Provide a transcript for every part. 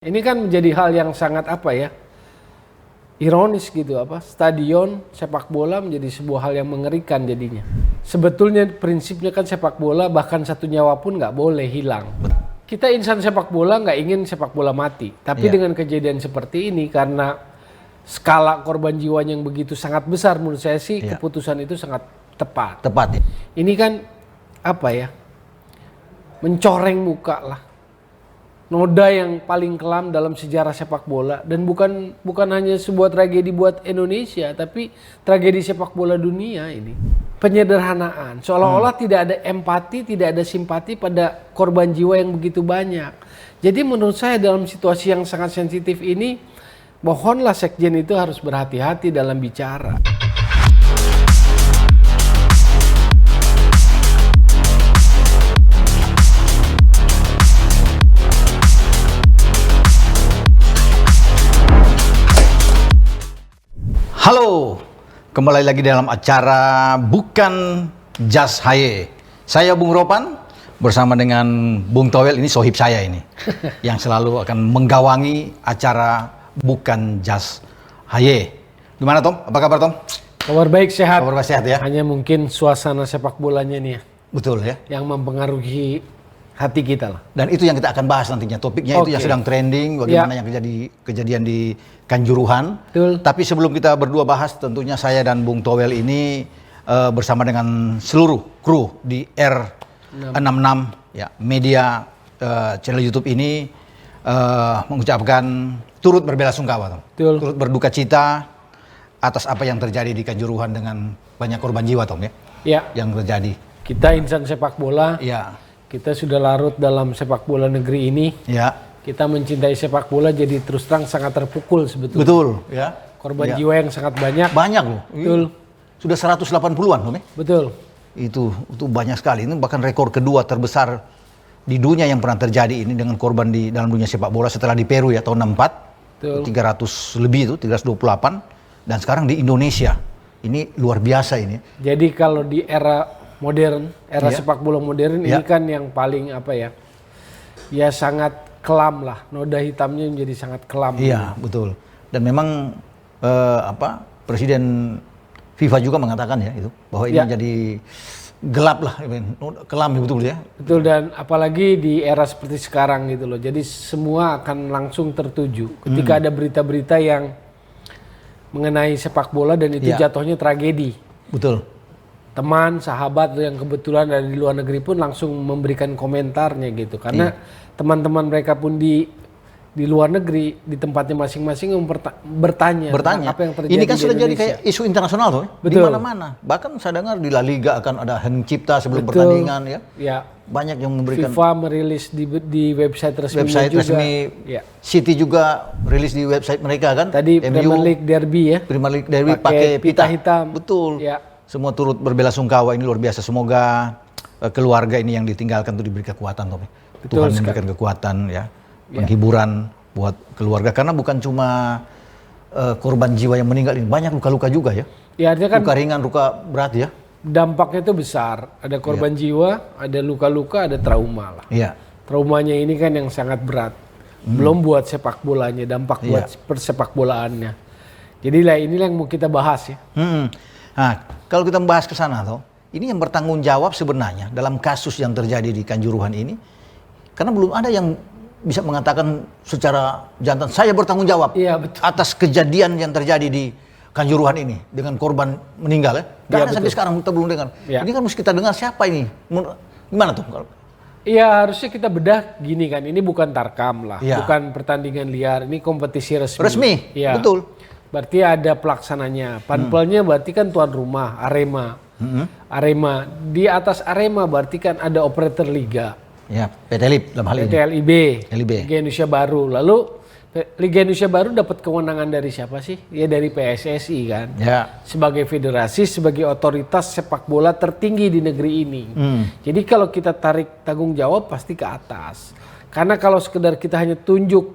Ini kan menjadi hal yang sangat ironis gitu stadion sepak bola menjadi sebuah hal yang mengerikan jadinya. Sebetulnya prinsipnya kan sepak bola bahkan satu nyawa pun nggak boleh hilang. Kita insan sepak bola nggak ingin sepak bola mati, tapi dengan kejadian seperti ini karena skala korban jiwanya yang begitu sangat besar menurut saya sih keputusan itu sangat tepat. Tepat ya. Ini kan mencoreng muka lah. Noda yang paling kelam dalam sejarah sepak bola dan bukan hanya sebuah tragedi buat Indonesia tapi tragedi sepak bola dunia ini. Penyederhanaan, seolah-olah tidak ada empati, tidak ada simpati pada korban jiwa yang begitu banyak. Jadi menurut saya dalam situasi yang sangat sensitif ini, mohonlah sekjen itu harus berhati-hati dalam bicara. Halo, kembali lagi dalam acara Bukan Jas Haye. Saya Bung Ropan bersama dengan Bung Towel, ini sohib saya ini, yang selalu akan menggawangi acara Bukan Jas Haye. Gimana Tom? Apa kabar Tom? Kabar baik, sehat. Kabar baik, sehat ya. Hanya mungkin suasana sepak bolanya nih ya. Betul ya. Yang mempengaruhi hati kita lah. Dan itu yang kita akan bahas nantinya. Topiknya itu yang sedang trending, bagaimana yang kejadian di Kanjuruhan. Betul. Tapi sebelum kita berdua bahas, tentunya saya dan Bung Towel ini bersama dengan seluruh kru di R66 ya, media channel YouTube ini mengucapkan turut berbelasungkawa, turut berduka cita atas apa yang terjadi di Kanjuruhan dengan banyak korban jiwa, Tom ya. Ya. Yang terjadi. Kita insan sepak bola. Ya. Kita sudah larut dalam sepak bola negeri ini. Ya. Kita mencintai sepak bola jadi terus terang sangat terpukul sebetulnya. Betul, ya. Korban jiwa yang sangat banyak. Banyak loh. Betul. Sudah 180-an loh, Betul. Itu banyak sekali. Ini bahkan rekor kedua terbesar di dunia yang pernah terjadi ini dengan korban di dalam dunia sepak bola setelah di Peru ya tahun 64. Betul. 300 lebih itu, 328 dan sekarang di Indonesia. Ini luar biasa ini. Jadi kalau di era modern, sepak bola modern ini kan yang paling ya sangat kelam lah, noda hitamnya menjadi sangat kelam. Iya, betul. Dan memang Presiden FIFA juga mengatakan ya itu bahwa ini menjadi gelap lah, kelam betul ya. Betul, dan apalagi di era seperti sekarang gitu loh. Jadi semua akan langsung tertuju ketika ada berita-berita yang mengenai sepak bola dan itu jatuhnya tragedi. Betul. Teman, sahabat yang kebetulan ada di luar negeri pun langsung memberikan komentarnya gitu. Karena teman-teman mereka pun di luar negeri, di tempatnya masing-masing bertanya apa yang terjadi. Ini kan sudah di jadi kayak isu internasional tuh, di mana-mana. Bahkan saya dengar di La Liga akan ada heng cipta sebelum pertandingan ya. Ya. Banyak yang memberikan. FIFA merilis di website resmi juga. Ya. City juga rilis di website mereka kan. Tadi Premier League Derby ya. Premier League Derby pakai pita hitam. Betul. Ya. Semua turut berbelasungkawa, ini luar biasa. Semoga keluarga ini yang ditinggalkan itu diberi kekuatan, Tom. Tuhan memberikan kekuatan ya, penghiburan buat keluarga. Karena bukan cuma korban jiwa yang meninggal ini, banyak luka-luka juga ya. Ya, artinya kan luka ringan, luka berat ya. Dampaknya itu besar. Ada korban jiwa, ada luka-luka, ada trauma lah. Iya. Traumanya ini kan yang sangat berat. Belum buat sepak bolanya, dampak buat persepak bolaannya. Jadi inilah yang mau kita bahas ya. Nah, kalau kita membahas ke sana ini yang bertanggung jawab sebenarnya dalam kasus yang terjadi di Kanjuruhan ini, karena belum ada yang bisa mengatakan secara jantan saya bertanggung jawab atas kejadian yang terjadi di Kanjuruhan ini dengan korban meninggal ya. Karena sampai sekarang kita belum dengar. Ya. Ini kan mesti kita dengar siapa ini, gimana tuh? Iya, harusnya kita bedah gini kan, ini bukan tarkam lah, bukan pertandingan liar, ini kompetisi resmi. Resmi, betul. Berarti ada pelaksananya. Panpelnya berarti kan tuan rumah, Arema. Arema. Di atas Arema berarti kan ada operator liga. Ya, PT LIB dalam hal ini. PT LIB. Liga Indonesia Baru. Lalu Liga Indonesia Baru dapat kewenangan dari siapa sih? Ya dari PSSI kan. Ya. Sebagai federasi, sebagai otoritas sepak bola tertinggi di negeri ini. Jadi kalau kita tarik tanggung jawab pasti ke atas. Karena kalau sekedar kita hanya tunjuk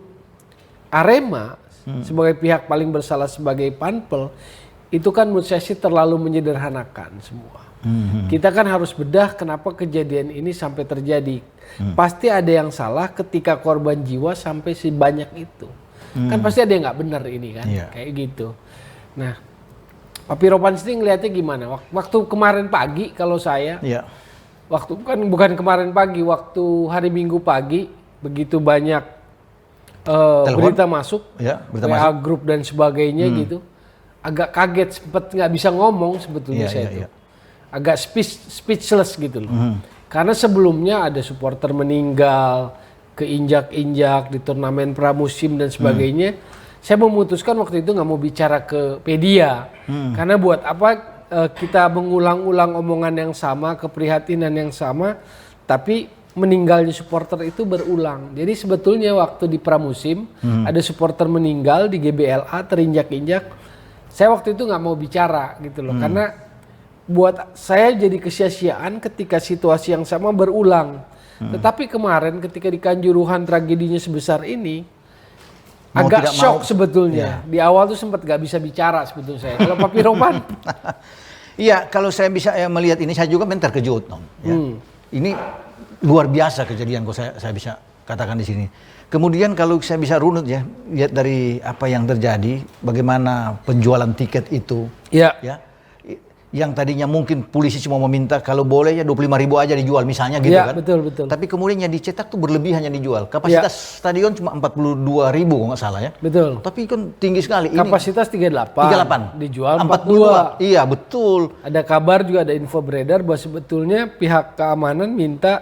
Arema sebagai pihak paling bersalah sebagai panpel, itu kan menurut saya sih terlalu menyederhanakan semua. Kita kan harus bedah kenapa kejadian ini sampai terjadi. Pasti ada yang salah ketika korban jiwa sampai sebanyak itu. Kan pasti ada yang nggak benar ini kan, kayak gitu. Nah, Pak Piropan sendiri ngeliatnya gimana? Waktu kemarin pagi kalau saya, bukan kemarin pagi, waktu hari Minggu pagi, begitu banyak berita masuk, WA grup dan sebagainya gitu, agak kaget, sempet nggak bisa ngomong sebetulnya saya itu. Agak speechless gitu loh. Karena sebelumnya ada supporter meninggal, keinjak-injak di turnamen pramusim dan sebagainya. Saya memutuskan waktu itu nggak mau bicara ke media. Karena buat apa kita mengulang-ulang omongan yang sama, keprihatinan yang sama, tapi meninggalnya supporter itu berulang. Jadi sebetulnya waktu di pramusim ada supporter meninggal di GBLA terinjak-injak. Saya waktu itu nggak mau bicara gitu loh. Karena buat saya jadi kesia-siaan ketika situasi yang sama berulang. Tetapi kemarin ketika di Kanjuruhan tragedinya sebesar ini, agak shock sebetulnya. Di awal tuh sempat gak bisa bicara sebetulnya saya. Kalau Pak Piropan? Iya, kalau saya bisa melihat ini, saya juga terkejut. Ini luar biasa kejadian, kalau saya bisa katakan di sini. Kemudian kalau saya bisa runut ya, lihat dari apa yang terjadi, bagaimana penjualan tiket itu. Ya. Yang tadinya mungkin polisi cuma meminta kalau boleh ya 25.000 aja dijual misalnya gitu kan. Betul. Tapi kemudian yang dicetak tuh berlebihan yang dijual. Kapasitas stadion cuma 42.000 kalau nggak salah ya. Betul. Tapi kan tinggi sekali. Kapasitas 38. Dijual 42. Iya betul. Ada kabar juga, ada info beredar bahwa sebetulnya pihak keamanan minta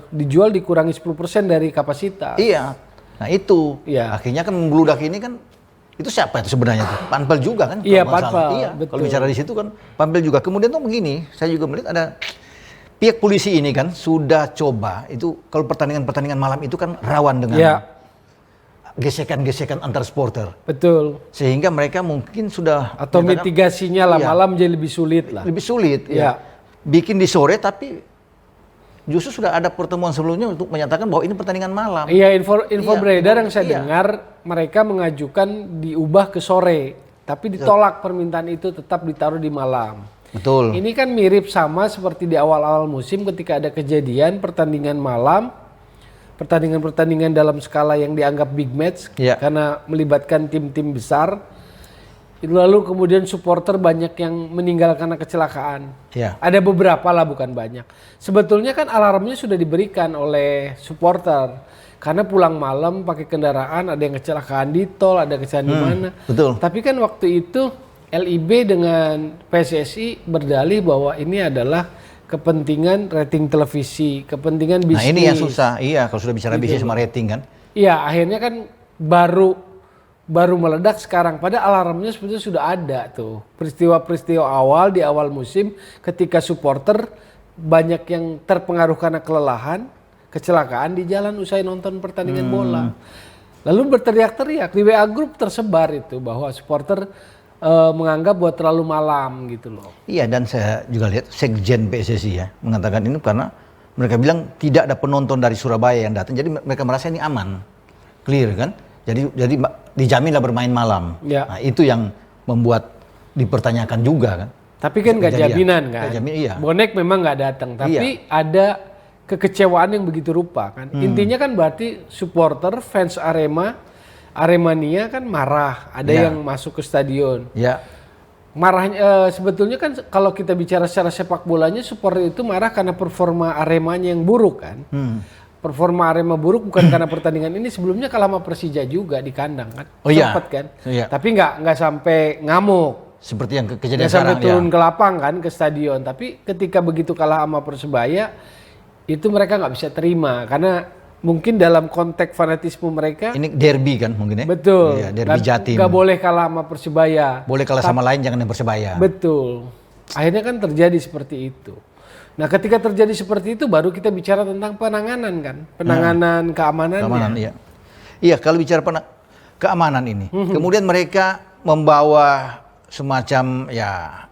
dijual dikurangi 10% dari kapasitas. Iya. Nah itu. Akhirnya kan membludak ini kan. Itu siapa itu sebenarnya tuh? Panpel juga kan? Iya, Panpel. Iya, kalau bicara di situ kan Panpel juga. Kemudian tuh begini, saya juga melihat ada pihak polisi ini kan sudah coba itu kalau pertandingan malam itu kan rawan dengan gesekan-gesekan antar supporter. Betul. Sehingga mereka mungkin sudah atau mitigasinya lah malam jadi lebih sulit lah. Lebih sulit. Ya. Bikin di sore tapi justru sudah ada pertemuan sebelumnya untuk menyatakan bahwa ini pertandingan malam. Iya, info beredar yang saya dengar mereka mengajukan diubah ke sore, tapi ditolak permintaan itu tetap ditaruh di malam. Betul. Ini kan mirip sama seperti di awal-awal musim ketika ada kejadian pertandingan malam, pertandingan dalam skala yang dianggap big match karena melibatkan tim-tim besar. Lalu kemudian supporter banyak yang meninggal karena kecelakaan. Ada beberapa lah, bukan banyak. Sebetulnya kan alarmnya sudah diberikan oleh supporter. Karena pulang malam pakai kendaraan, ada yang kecelakaan di tol, ada kecelakaan di mana. Betul. Tapi kan waktu itu LIB dengan PSSI berdalih bahwa ini adalah kepentingan rating televisi, kepentingan bisnis. Nah ini yang susah, kalau sudah bicara bisnis sama rating kan. Iya, akhirnya kan baru meledak sekarang. Pada alarmnya sebetulnya sudah ada tuh. Peristiwa-peristiwa awal di awal musim ketika supporter banyak yang terpengaruh karena kelelahan, kecelakaan di jalan usai nonton pertandingan bola. Lalu berteriak-teriak di WA grup tersebar itu bahwa supporter menganggap bahwa terlalu malam gitu loh. Iya, dan saya juga lihat Sekjen PSSI ya mengatakan ini karena mereka bilang tidak ada penonton dari Surabaya yang datang. Jadi mereka merasa ini aman. Clear kan? Jadi dijaminlah bermain malam. Nah, itu yang membuat dipertanyakan juga kan. Tapi kan nggak jaminan kan. Bonek memang nggak datang, tapi ada kekecewaan yang begitu rupa kan. Intinya kan berarti supporter, fans Aremania kan marah. Ada yang masuk ke stadion. Marahnya sebetulnya kan kalau kita bicara secara sepak bolanya, supporter itu marah karena performa Aremanya yang buruk kan. Performa Arema buruk bukan karena pertandingan ini, sebelumnya kalah sama Persija juga di kandang kan. Sempat kan. Tapi nggak sampai ngamuk. Seperti yang kejadian sekarang. Sampai turun ke lapang kan, ke stadion. Tapi ketika begitu kalah sama Persebaya, itu mereka nggak bisa terima karena mungkin dalam konteks fanatisme mereka. Ini derby kan mungkin ya. Betul. Derby Jatim. Nggak boleh kalah sama Persebaya. Boleh kalah sama lain, jangan yang Persebaya. Betul. Akhirnya kan terjadi seperti itu. Nah, ketika terjadi seperti itu baru kita bicara tentang penanganan kan, penanganan keamanannya. Keamanan, iya, kalau bicara keamanan ini, kemudian mereka membawa semacam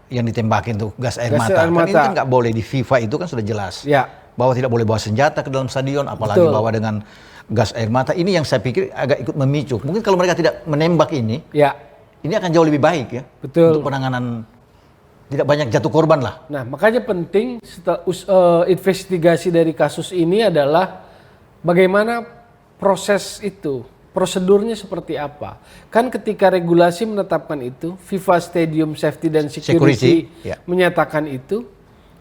yang ditembakin tuh gas air mata. Kan ini kan nggak boleh di FIFA itu kan sudah jelas. Bahwa tidak boleh bawa senjata ke dalam stadion, apalagi bawa dengan gas air mata. Ini yang saya pikir agak ikut memicu. Mungkin kalau mereka tidak menembak ini, ini akan jauh lebih baik ya. Betul. Untuk penanganan tidak banyak jatuh korban lah. Nah, makanya penting investigasi dari kasus ini adalah bagaimana proses itu, prosedurnya seperti apa. Kan ketika regulasi menetapkan itu, FIFA Stadium Safety dan Security ya. menyatakan itu,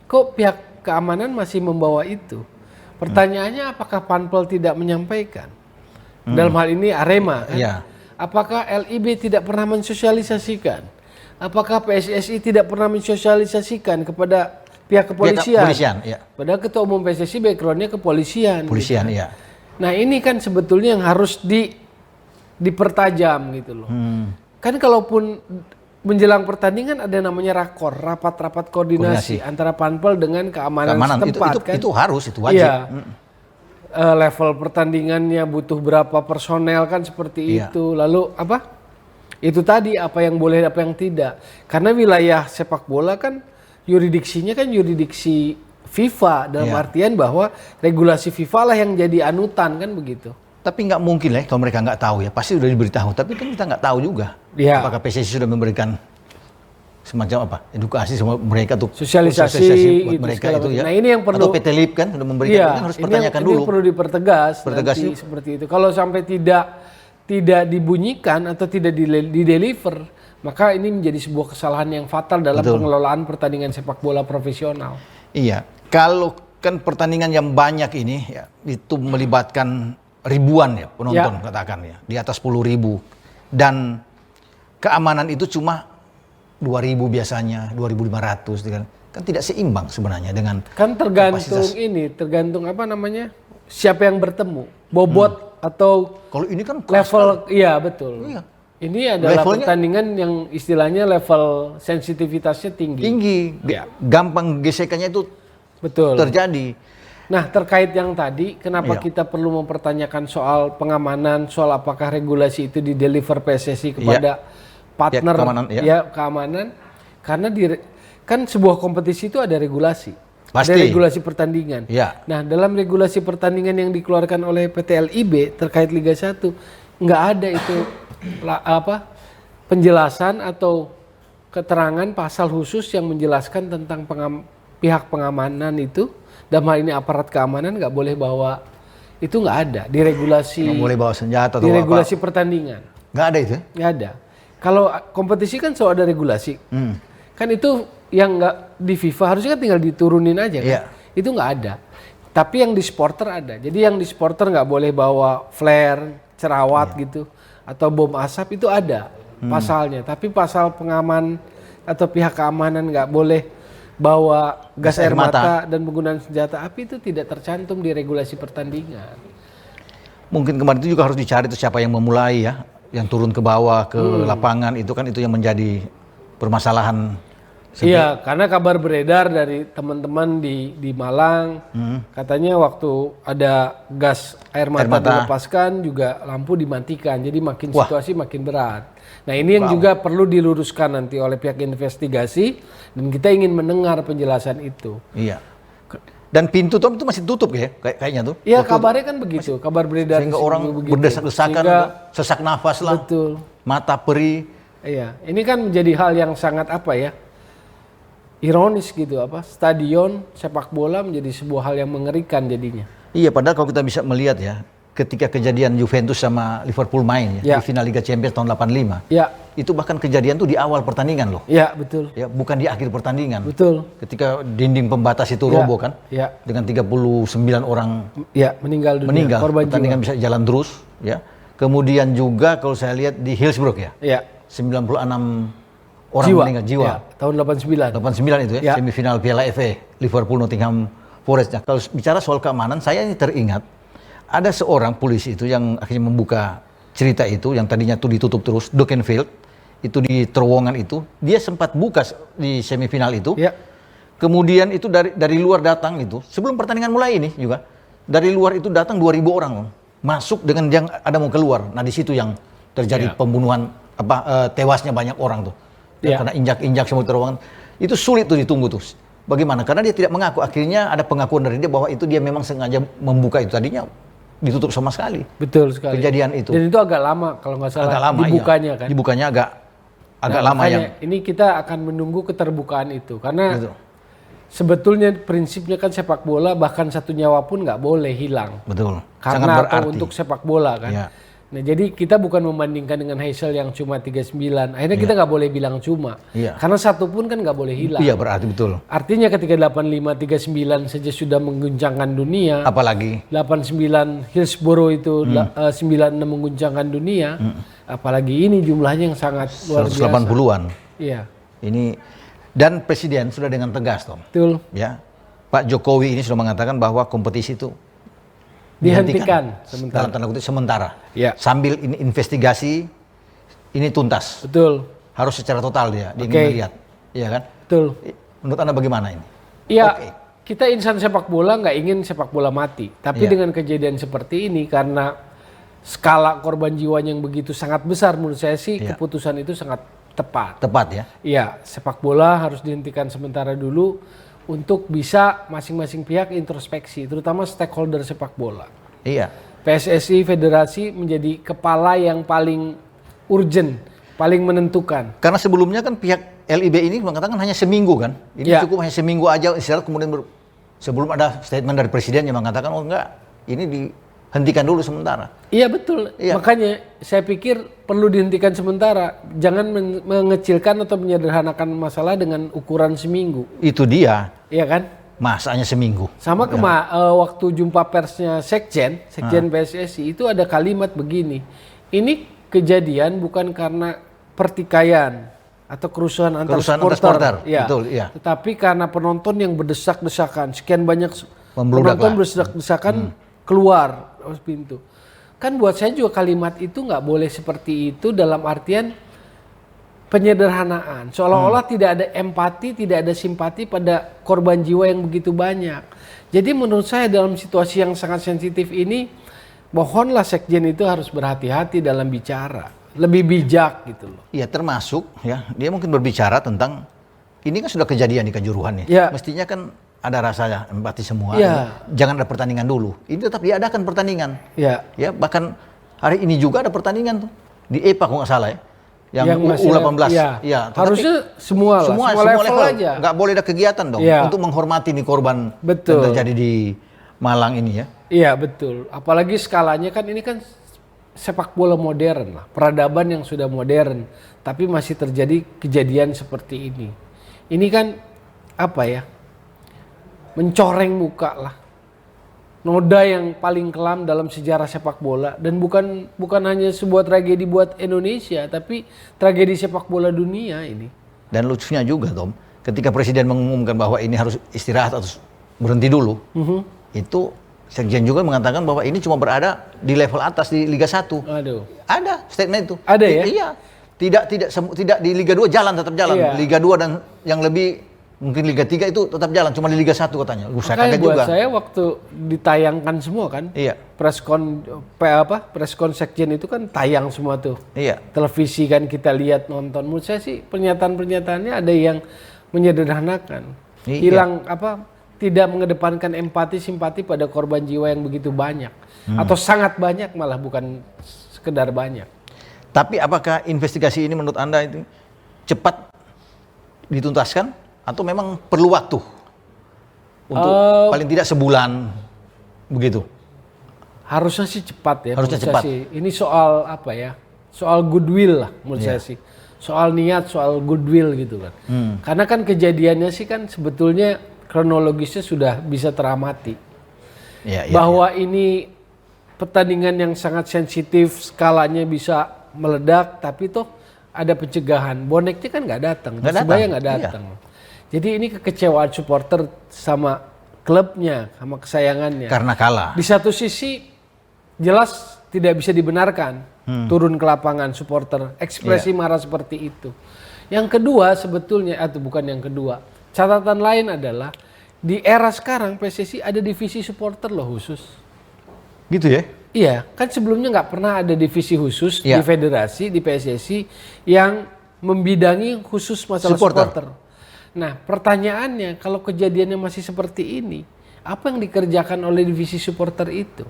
kok pihak keamanan masih membawa itu? Pertanyaannya apakah Panpel tidak menyampaikan? Dalam hal ini Arema kan? Ya. Apakah LIB tidak pernah mensosialisasikan? Apakah PSSI tidak pernah mensosialisasikan kepada pihak kepolisian? Kepolisian, ya. Padahal Ketua Umum PSSI backgroundnya kepolisian. Polisian, gitu. iya. Nah ini kan sebetulnya yang harus dipertajam gitu loh. Kan kalaupun menjelang pertandingan ada namanya rakor, rapat-rapat koordinasi antara Panpel dengan keamanan setempat. Itu harus, itu wajib. Iya. Level pertandingannya butuh berapa personel kan seperti itu. Lalu apa? Itu tadi apa yang boleh, apa yang tidak. Karena wilayah sepak bola kan yuridiksinya kan yuridiksi FIFA dalam artian bahwa regulasi FIFA lah yang jadi anutan kan begitu. Tapi nggak mungkin lah kalau mereka nggak tahu ya, pasti sudah diberitahu. Tapi kan kita nggak tahu juga. Ya. Apakah PSSI sudah memberikan semacam apa edukasi sama mereka tuh sosialisasi buat gitu, mereka itu ya. Nah ini yang perlu. Atau PT LIB kan sudah memberikan, kan harus pertanyakan dulu. Ini perlu dipertegas nanti seperti itu. Kalau sampai tidak dibunyikan atau tidak dideliver, maka ini menjadi sebuah kesalahan yang fatal dalam pengelolaan pertandingan sepak bola profesional. Iya, kalau kan pertandingan yang banyak ini ya, itu melibatkan ribuan ya penonton katakan ya, di atas 10.000 dan keamanan itu cuma 2.000 biasanya, 2.500 kan tidak seimbang sebenarnya dengan kan tergantung apa namanya siapa yang bertemu, bobot atau kalau ini kan level, iya betul. Iya. Ini adalah levelnya, pertandingan yang istilahnya level sensitivitasnya tinggi. Gampang gesekannya itu betul terjadi. Nah terkait yang tadi, kenapa kita perlu mempertanyakan soal pengamanan, soal apakah regulasi itu dideliver PSSI kepada partner keamanan, karena kan sebuah kompetisi itu ada regulasi. Pasti. Ada regulasi pertandingan. Ya. Nah, dalam regulasi pertandingan yang dikeluarkan oleh PT LIB terkait Liga 1, nggak ada itu penjelasan atau keterangan pasal khusus yang menjelaskan tentang pihak pengamanan itu. Dalam hal ini aparat keamanan nggak boleh bawa, itu nggak ada di regulasi. Nggak boleh bawa senjata atau di regulasi pertandingan. Nggak ada itu? Nggak ada. Kalau kompetisi kan selalu ada regulasi. Kan itu yang nggak di FIFA harusnya kan tinggal diturunin aja kan. Itu nggak ada. Tapi yang di supporter ada. Jadi yang di supporter nggak boleh bawa flare, cerawat gitu, atau bom asap itu ada pasalnya. Tapi pasal pengaman atau pihak keamanan nggak boleh bawa gas air mata dan penggunaan senjata api itu tidak tercantum di regulasi pertandingan. Mungkin kemarin itu juga harus dicari itu siapa yang memulai ya, yang turun ke bawah ke lapangan itu kan itu yang menjadi permasalahan. Iya, karena kabar beredar dari teman-teman di Malang, katanya waktu ada gas air mata dilepaskan juga lampu dimatikan, jadi situasi makin berat. Nah ini yang juga perlu diluruskan nanti oleh pihak investigasi dan kita ingin mendengar penjelasan itu. Iya. Dan pintu itu masih tutup ya kayaknya tuh. Iya kabarnya kan begitu, kabar beredar. Sehingga orang berdesak-desakan, sesak nafas lah. Betul. Mata perih. Iya, ini kan menjadi hal yang sangat ironis gitu stadion sepak bola menjadi sebuah hal yang mengerikan jadinya. Iya, padahal kalau kita bisa melihat ya, ketika kejadian Juventus sama Liverpool main di final Liga Champions tahun 85. Ya. Itu bahkan kejadian tuh di awal pertandingan loh. Iya, betul. Ya, bukan di akhir pertandingan. Betul. Ketika dinding pembatas itu roboh kan. Ya. Dengan 39 orang meninggal dunia. Korban pertandingan jiwa. Bisa jalan terus ya. Kemudian juga kalau saya lihat di Hillsborough ya. 96 orang meninggal jiwa. Ya, tahun 89. 89 itu ya, semifinal Piala FA Liverpool Nottingham Forest. Nah, kalau bicara soal keamanan, saya ini teringat ada seorang polisi itu yang akhirnya membuka cerita itu yang tadinya tuh ditutup terus, Dukenfield itu di terowongan itu, dia sempat buka di semifinal itu. Ya. Kemudian itu dari luar datang itu, sebelum pertandingan mulai ini juga dari luar itu datang 2.000 orang masuk dengan yang ada mau keluar. Nah di situ yang terjadi pembunuhan tewasnya banyak orang tuh. Karena injak semua terowongan. Itu sulit tuh ditunggu tuh. Bagaimana? Karena dia tidak mengaku. Akhirnya ada pengakuan dari dia bahwa itu dia memang sengaja membuka itu. Tadinya ditutup sama sekali. Betul sekali. Kejadian itu. Dan itu agak lama kalau nggak salah. Agak lama, dibukanya kan. Dibukanya agak agak lama makanya yang ini kita akan menunggu keterbukaan itu karena Betul. sebetulnya prinsipnya kan sepak bola bahkan satu nyawa pun nggak boleh hilang betul sangat karena atau berarti. untuk sepak bola kan. Iya. Nah jadi kita bukan membandingkan dengan Heysel yang cuma 39. Akhirnya kita nggak boleh bilang cuma. Iya. Karena satu pun kan nggak boleh hilang. Iya berarti betul. Artinya ketika 85, 39 saja sudah mengguncangkan dunia. Apalagi 89 Hillsborough itu 96 mengguncangkan dunia. Apalagi ini jumlahnya yang sangat luar biasa. 180-an. Iya. Ini dan presiden sudah dengan tegas Tom. Betul. Ya. Pak Jokowi ini sudah mengatakan bahwa kompetisi itu Dihentikan sementara. dalam tanda kutip sementara. Ya. Sambil ini investigasi ini tuntas. Betul. Harus secara total dia ingin Oke. melihat. Iya kan? Betul. Menurut Anda bagaimana ini? Iya, Oke. kita insan sepak bola nggak ingin sepak bola mati. Tapi Iya. dengan kejadian seperti ini karena skala korban jiwanya yang begitu sangat besar, menurut saya sih Iya. keputusan itu sangat tepat. Tepat ya. Iya, sepak bola harus dihentikan sementara dulu untuk bisa masing-masing pihak introspeksi, terutama stakeholder sepak bola. Iya. PSSI, federasi menjadi kepala yang paling urgent, paling menentukan. Karena sebelumnya kan pihak LIB ini mengatakan hanya seminggu kan. Ini Ya. cukup hanya seminggu aja istirahat kemudian sebelum ada statement dari presiden yang mengatakan oh enggak, ini dihentikan dulu sementara. Iya betul, Iya. makanya saya pikir perlu dihentikan sementara. Jangan mengecilkan atau menyederhanakan masalah dengan ukuran seminggu, Itu dia, iya kan? masanya seminggu. Sama waktu jumpa persnya Sekjen PSSI itu ada kalimat begini, ini kejadian bukan karena pertikaian atau kerusuhan antar Kerusuhan antar supporter, supporter, betul, iya. Tetapi karena penonton yang berdesak-desakan, sekian banyak Membludak penonton lah. berdesak-desakan keluar aus pintu. Kan buat saya juga kalimat itu nggak boleh seperti itu dalam artian penyederhanaan. Seolah-olah tidak ada empati, tidak ada simpati pada korban jiwa yang begitu banyak. Jadi menurut saya dalam situasi yang sangat sensitif ini, mohonlah Sekjen itu harus berhati-hati dalam bicara. Lebih bijak gitu loh. Iya termasuk ya, dia mungkin berbicara tentang ini kan sudah kejadian di Kanjuruhan ya. Ya. Mestinya kan ada rasa empati semua. Ya. Jangan ada pertandingan dulu. Ini tetap diadakan pertandingan. Ya. Ya bahkan hari ini juga ada pertandingan tuh di EPA kalau nggak salah ya. Yang masih U18. ya. Ya, tetapi Harusnya semua lah, semua level aja. Nggak boleh ada kegiatan dong Ya. untuk menghormati nih korban Betul. yang terjadi di Malang ini ya. Iya betul. Apalagi skalanya kan ini kan sepak bola modern lah, peradaban yang sudah modern, tapi masih terjadi kejadian seperti ini. Ini kan apa ya? Mencoreng muka lah. Noda yang paling kelam dalam sejarah sepak bola dan bukan hanya sebuah tragedi buat Indonesia, tapi tragedi sepak bola dunia ini. Dan lucunya juga Tom, ketika presiden mengumumkan bahwa ini harus istirahat atau berhenti dulu, itu Sekjen juga mengatakan bahwa ini cuma berada di level atas di Liga 1. Aduh. Ada statement itu. Ada ya? Iya. Tidak di Liga 2 tetap jalan. Iya. Liga 2 dan yang lebih mungkin Liga 3 itu tetap jalan, cuma di Liga 1 katanya. Saya Makanya kaget buat juga. saya waktu ditayangkan semua kan, Iya. preskon Sekjen itu kan tayang semua tuh. Iya. Televisi kan kita lihat nonton. Menurut saya sih pernyataan-pernyataannya ada yang menyederhanakan. Iya. Hilang tidak mengedepankan empati simpati pada korban jiwa yang begitu banyak atau sangat banyak malah bukan sekedar banyak. Tapi apakah investigasi ini menurut Anda itu cepat dituntaskan atau memang perlu waktu untuk paling tidak sebulan begitu? Harusnya sih cepat ya. Harusnya menurut saya cepat. sih. Ini soal apa ya? Soal goodwill lah menurut saya sih. Soal niat, soal goodwill gitu kan. Karena kan kejadiannya sih kan sebetulnya kronologisnya sudah bisa teramati. Iya, Bahwa ini pertandingan yang sangat sensitif, skalanya bisa meledak, tapi toh ada pencegahan. Boneknya kan nggak datang, Persebaya nggak datang. Jadi ini kekecewaan supporter sama klubnya, sama kesayangannya. Karena kalah. Di satu sisi jelas tidak bisa dibenarkan turun ke lapangan supporter, ekspresi marah seperti itu. Yang kedua sebetulnya, atau bukan yang kedua, catatan lain adalah di era sekarang PSSI ada divisi supporter loh khusus. Gitu ya? Iya, kan sebelumnya nggak pernah ada divisi khusus di federasi, di PSSI yang membidangi khusus masalah supporter. Nah, pertanyaannya kalau kejadiannya masih seperti ini, apa yang dikerjakan oleh divisi supporter itu?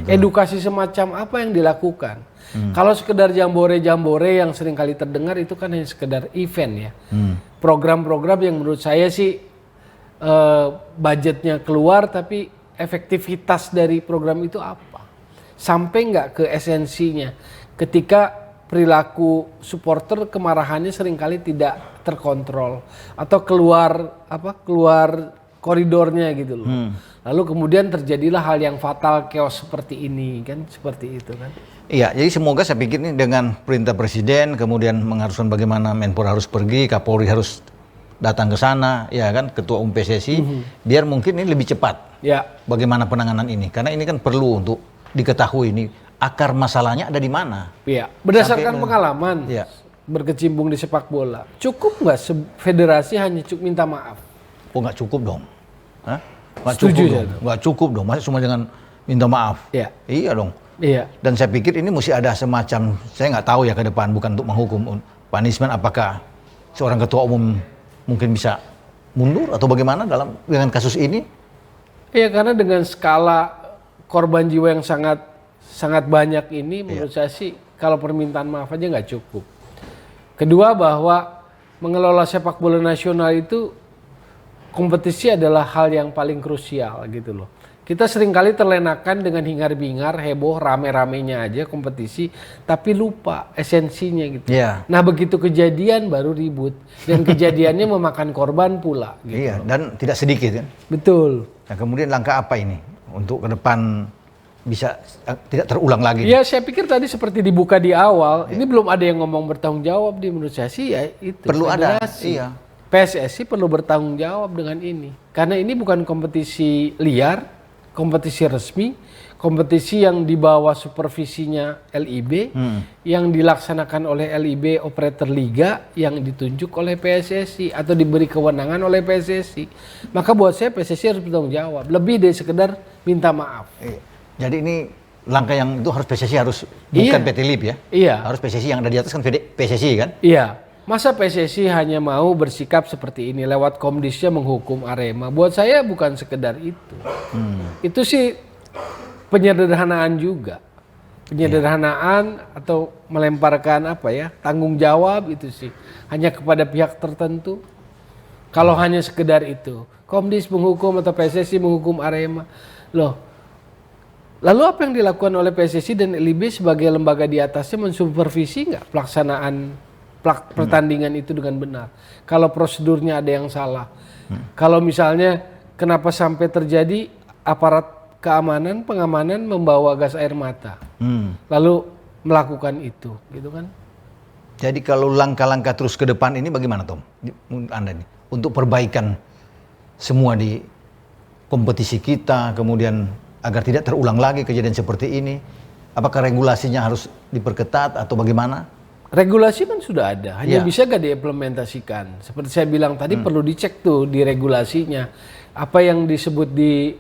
Edukasi semacam apa yang dilakukan? Kalau sekedar jambore-jambore yang sering kali terdengar itu kan hanya sekedar event ya. Program-program yang menurut saya sih budgetnya keluar tapi efektivitas dari program itu apa? Sampai nggak ke esensinya. Ketika perilaku supporter kemarahannya seringkali tidak terkontrol atau keluar koridornya gitu loh. Lalu kemudian terjadilah hal yang fatal, chaos seperti ini kan, seperti itu kan. Iya, jadi semoga saya pikir ini dengan perintah presiden kemudian mengharuskan bagaimana Menpora harus pergi, Kapolri harus datang ke sana, ya kan, Ketua Umum PSSI, biar mungkin ini lebih cepat. Ya. Bagaimana penanganan ini? Karena ini kan perlu untuk diketahui ini akar masalahnya ada di mana. Iya, berdasarkan pengalaman Iya. berkecimpung di sepak bola, cukup nggak federasi hanya cukup minta maaf? Oh nggak cukup dong. Hah? Nggak Setuju cukup ya, dong. Nggak cukup dong. Masa cuma dengan minta maaf? Iya. Iya dong. Iya. Dan saya pikir ini mesti ada semacam, saya nggak tahu ya ke depan, bukan untuk menghukum punishment, apakah seorang ketua umum mungkin bisa mundur atau bagaimana dengan kasus ini? Iya, karena dengan skala korban jiwa yang sangat banyak ini, menurut saya sih kalau permintaan maaf aja nggak cukup. Kedua, bahwa mengelola sepak bola nasional itu kompetisi adalah hal yang paling krusial gitu loh. Kita seringkali terlenakan dengan hingar-bingar, heboh, rame-ramenya aja kompetisi, tapi lupa esensinya gitu. Iya. Nah begitu kejadian baru ribut, dan kejadiannya memakan korban pula. Gitu. Iya, dan tidak sedikit kan. Betul. Nah kemudian langkah apa ini untuk ke depan bisa tidak terulang lagi? Ya saya pikir tadi seperti dibuka di awal, ini belum ada yang ngomong bertanggung jawab di menurut saya sih ya itu. Perlu federasi. ada, iya. PSSI perlu bertanggung jawab dengan ini. Karena ini bukan kompetisi liar, kompetisi resmi, kompetisi yang di bawah supervisinya LIB, yang dilaksanakan oleh LIB operator liga, yang ditunjuk oleh PSSI atau diberi kewenangan oleh PSSI. Maka buat saya PSSI harus bertanggung jawab, lebih dari sekedar minta maaf. Jadi ini langkah yang itu harus PSSI harus, bukan PT LIB ya? Iya. Harus PSSI yang ada di atas kan PSSI kan? Iya. Masa PSSI hanya mau bersikap seperti ini lewat Komdisnya menghukum Arema? Buat saya bukan sekedar itu. Itu sih penyederhanaan juga. Penyederhanaan atau melemparkan tanggung jawab itu sih. Hanya kepada pihak tertentu. Kalau hanya sekedar itu. Komdis menghukum atau PSSI menghukum Arema. Loh, lalu apa yang dilakukan oleh PSSI dan LIB sebagai lembaga di atasnya mensupervisi nggak pelaksanaan pertandingan itu dengan benar? Kalau prosedurnya ada yang salah, kalau misalnya kenapa sampai terjadi aparat keamanan, pengamanan membawa gas air mata, lalu melakukan itu, gitu kan? Jadi kalau langkah-langkah terus ke depan ini bagaimana Tom? Anda nih untuk perbaikan semua di kompetisi kita, kemudian agar tidak terulang lagi kejadian seperti ini, apakah regulasinya harus diperketat atau bagaimana? Regulasi kan sudah ada, hanya bisa gak diimplementasikan. Seperti saya bilang tadi perlu dicek tuh di regulasinya. Apa yang disebut di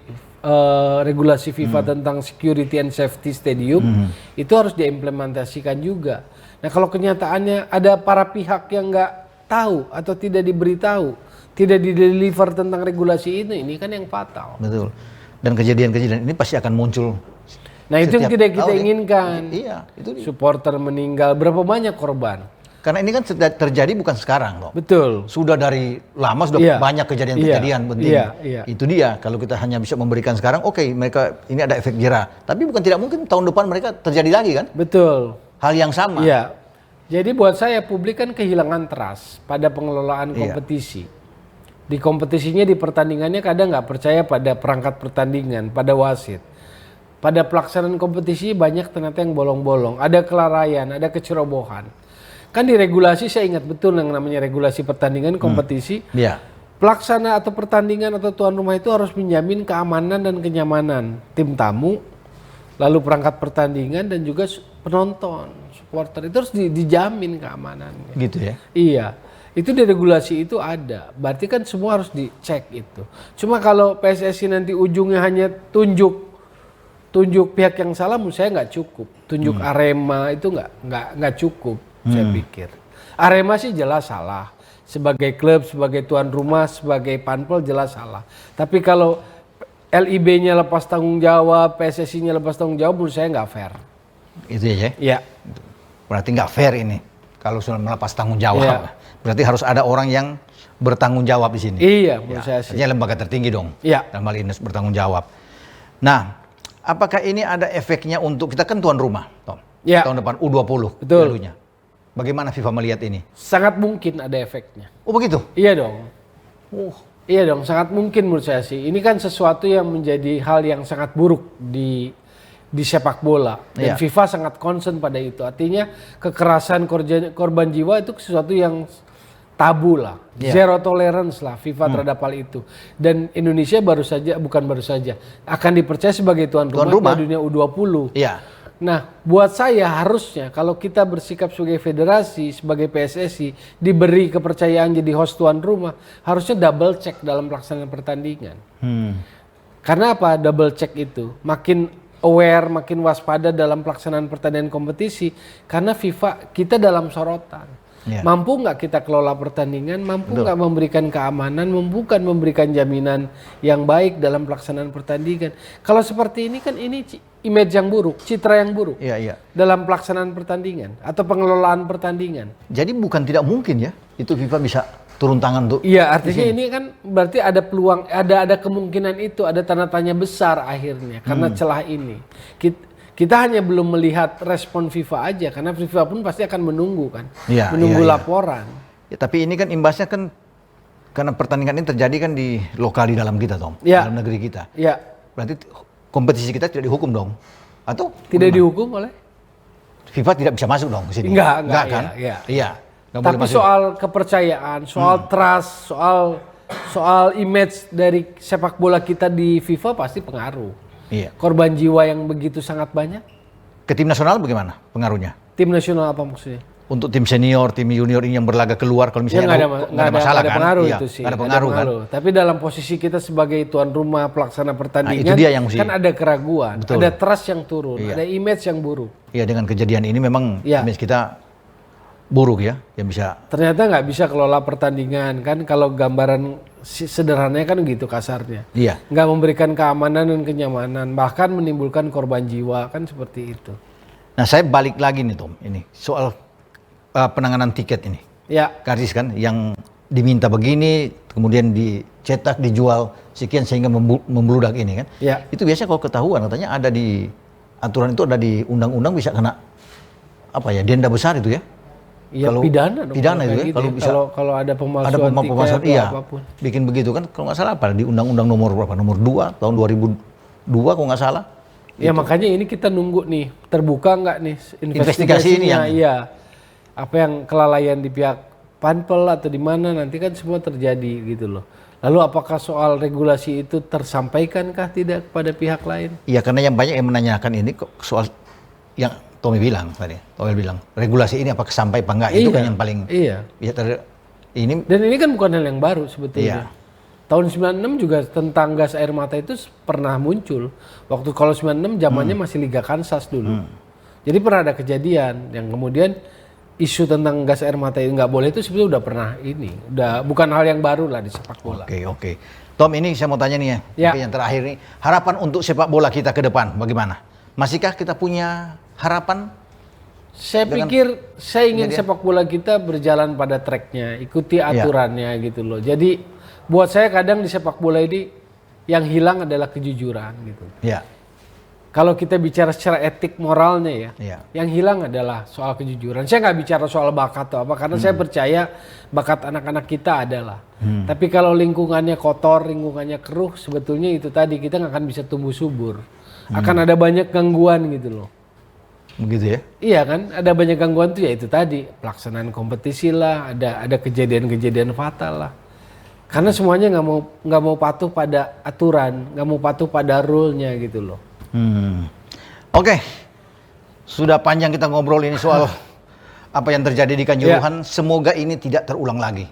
regulasi FIFA tentang security and safety stadium, itu harus diimplementasikan juga. Nah kalau kenyataannya ada para pihak yang nggak tahu atau tidak diberitahu, tidak dideliver tentang regulasi ini kan yang fatal. Betul. Dan kejadian-kejadian ini pasti akan muncul. Nah itu yang tidak kita inginkan. Iya, itu dia. Supporter meninggal, berapa banyak korban? Karena ini kan terjadi bukan sekarang loh. Betul. Sudah dari lama sudah banyak kejadian-kejadian penting. Itu dia, kalau kita hanya bisa memberikan sekarang, oke, mereka ini ada efek jerah. Tapi bukan tidak mungkin tahun depan mereka terjadi lagi kan? Betul. Hal yang sama. Iya. Jadi buat saya publik kan kehilangan trust pada pengelolaan kompetisi. Di kompetisinya, di pertandingannya kadang nggak percaya pada perangkat pertandingan, pada wasit. Pada pelaksanaan kompetisi banyak ternyata yang bolong-bolong, ada kelalaian, ada kecerobohan. Kan di regulasi saya ingat betul yang namanya regulasi pertandingan kompetisi. Pelaksana atau pertandingan atau tuan rumah itu harus menjamin keamanan dan kenyamanan tim tamu, lalu perangkat pertandingan dan juga penonton, supporter itu harus dijamin keamanannya. Gitu ya? Iya. Itu di regulasi itu ada. Berarti kan semua harus dicek itu. Cuma kalau PSSI nanti ujungnya hanya tunjuk pihak yang salah, menurut saya nggak cukup. Tunjuk Arema itu nggak cukup, saya pikir. Arema sih jelas salah. Sebagai klub, sebagai tuan rumah, sebagai panpel jelas salah. Tapi kalau LIB-nya lepas tanggung jawab, PSSI-nya lepas tanggung jawab, menurut saya nggak fair. Itu ya. Iya. Berarti nggak fair ini kalau sudah melepas tanggung jawab. Iya. Berarti harus ada orang yang bertanggung jawab di sini. Iya, menurut saya sih. Artinya lembaga tertinggi dong. Iya. Dalam hal ini bertanggung jawab. Nah, apakah ini ada efeknya untuk kita kan tuan rumah, Tom? Iya. Tahun depan U20 Betul. pialunya. Bagaimana FIFA melihat ini? Sangat mungkin ada efeknya. Oh begitu? Iya dong. Iya dong, sangat mungkin menurut saya sih. Ini kan sesuatu yang menjadi hal yang sangat buruk di sepak bola. Dan Iya. FIFA sangat concern pada itu. Artinya kekerasan korban jiwa itu sesuatu yang tabu lah. Iya. Zero tolerance lah FIFA terhadap hal itu. Dan Indonesia bukan baru saja, akan dipercaya sebagai tuan rumah di dunia U20. Iya. Nah, buat saya harusnya kalau kita bersikap sebagai federasi, sebagai PSSI, diberi kepercayaan jadi host tuan rumah, harusnya double check dalam pelaksanaan pertandingan. Karena apa double check itu? Makin aware, makin waspada dalam pelaksanaan pertandingan kompetisi, karena FIFA kita dalam sorotan. Iya. Mampu nggak kita kelola pertandingan, mampu nggak memberikan keamanan, mampu kan memberikan jaminan yang baik dalam pelaksanaan pertandingan. Kalau seperti ini kan ini image yang buruk, citra yang buruk Iya. dalam pelaksanaan pertandingan atau pengelolaan pertandingan. Jadi bukan tidak mungkin ya, itu FIFA bisa turun tangan untuk. Iya, artinya ini kan berarti ada peluang, ada kemungkinan itu, ada tanda tanya besar akhirnya karena celah ini. Kita hanya belum melihat respon FIFA aja, karena FIFA pun pasti akan menunggu kan, Iya, menunggu iya. laporan. Ya, tapi ini kan imbasnya kan karena pertandingan ini terjadi kan di lokal di dalam kita, Tom, Iya. dalam negeri kita. Iya, Berarti kompetisi kita tidak dihukum dong, atau tidak dihukum oleh? FIFA tidak bisa masuk dong ke sini? Enggak, kan? iya. Iya. Nggak boleh Tapi masuk. soal kepercayaan, soal trust, soal image dari sepak bola kita di FIFA pasti pengaruh. Iya. Korban jiwa yang begitu sangat banyak. Ke tim nasional bagaimana pengaruhnya? Tim nasional apa maksudnya? Untuk tim senior, tim junior ini yang berlaga keluar kalau Ya misalnya nggak ada masalah kan? Pengaruh Iya, itu sih. nggak ada pengaruh kan? Tapi dalam posisi kita sebagai tuan rumah pelaksana pertandingan, itu dia yang mesti- kan ada keraguan, Betul. ada trust yang turun, Iya. ada image yang buruk. Iya, dengan kejadian ini memang Iya. image kita buruk ya, yang bisa. Ternyata nggak bisa kelola pertandingan kan, kalau gambaran sederhananya kan gitu kasarnya. Iya. Nggak memberikan keamanan dan kenyamanan, bahkan menimbulkan korban jiwa kan seperti itu. Nah, saya balik lagi nih Tom, ini soal penanganan tiket ini. Ya, Karcis kan yang diminta begini, kemudian dicetak, dijual sekian sehingga membludak ini kan. Ya. Itu biasanya kalau ketahuan katanya ada di aturan itu, ada di undang-undang bisa kena apa ya, denda besar itu ya. ya Kalau pidana dong. pidana kayak itu ya, gitu kalau bisa kalau ada pemalsuan ada pemalsuan tiket atau iya, apapun. bikin begitu kan kalau nggak salah apa di undang-undang nomor berapa, nomor 2 tahun 2002 kalau nggak salah. Ya makanya ini kita nunggu nih, terbuka nggak nih Investigasi ini investigasinya, yang- iya. Apa yang kelalaian di pihak Panpel atau di mana nanti kan semua terjadi gitu loh. Lalu apakah soal regulasi itu tersampaikankah tidak kepada pihak lain? Iya, karena yang banyak yang menanyakan ini kok soal yang Tommy bilang tadi, Tommy bilang regulasi ini apakah sampai apa enggak, itu Iya, kan yang paling iya. bisa ini. Dan ini kan bukan hal yang baru sebetulnya. Iya. Tahun 96 juga tentang gas air mata itu pernah muncul. Waktu kalau 96 zamannya masih Liga Kansas dulu. Jadi pernah ada kejadian yang kemudian isu tentang gas air mata itu nggak boleh itu sebetulnya udah pernah ini. Udah bukan hal yang baru lah di sepak bola. Oke. Tom, ini saya mau tanya nih ya, Ya. Oke, yang terakhir nih, harapan untuk sepak bola kita ke depan bagaimana? Masihkah kita punya harapan? Saya Dengan pikir saya ingin kejadian. sepak bola kita berjalan pada tracknya, ikuti Ya. aturannya gitu loh. Jadi buat saya kadang di sepak bola ini yang hilang adalah kejujuran gitu. Ya. Kalau kita bicara secara etik moralnya ya, Iya. yang hilang adalah soal kejujuran. Saya nggak bicara soal bakat atau apa, karena saya percaya bakat anak-anak kita adalah. Tapi kalau lingkungannya kotor, lingkungannya keruh, sebetulnya itu tadi kita nggak akan bisa tumbuh subur. Akan ada banyak gangguan gitu loh. Begitu ya? Iya kan, ada banyak gangguan tuh ya itu tadi pelaksanaan kompetisi lah, ada kejadian-kejadian fatal lah. Karena semuanya nggak mau patuh pada aturan, nggak mau patuh pada rule-nya gitu loh. Oke, sudah panjang kita ngobrol ini soal apa yang terjadi di Kanjuruhan. Semoga ini tidak terulang lagi.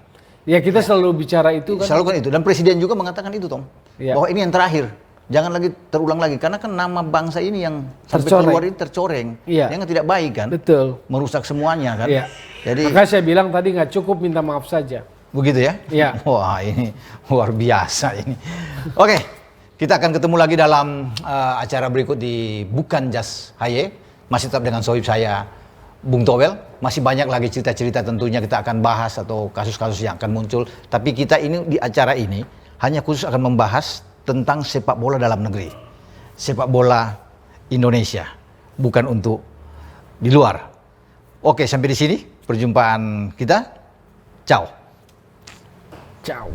Ya kita selalu bicara itu kan. Selalu kan itu, dan presiden juga mengatakan itu, Tom, Iya. bahwa ini yang terakhir, jangan lagi terulang lagi, karena kan nama bangsa ini yang sampai Tercoreng. keluar ini tercoreng, Iya. yang tidak baik kan, Betul. merusak semuanya kan. Iya. Jadi Makanya saya bilang tadi nggak cukup minta maaf saja. begitu ya. Iya. Wah, ini luar biasa ini. Oke, Kita akan ketemu lagi dalam acara berikut di Bukan Just Haye. Masih tetap dengan sohib saya, Bung Towel. Masih banyak lagi cerita-cerita tentunya kita akan bahas atau kasus-kasus yang akan muncul. Tapi kita ini di acara ini hanya khusus akan membahas tentang sepak bola dalam negeri. Sepak bola Indonesia. Bukan untuk di luar. Oke, sampai di sini perjumpaan kita. Ciao. Ciao.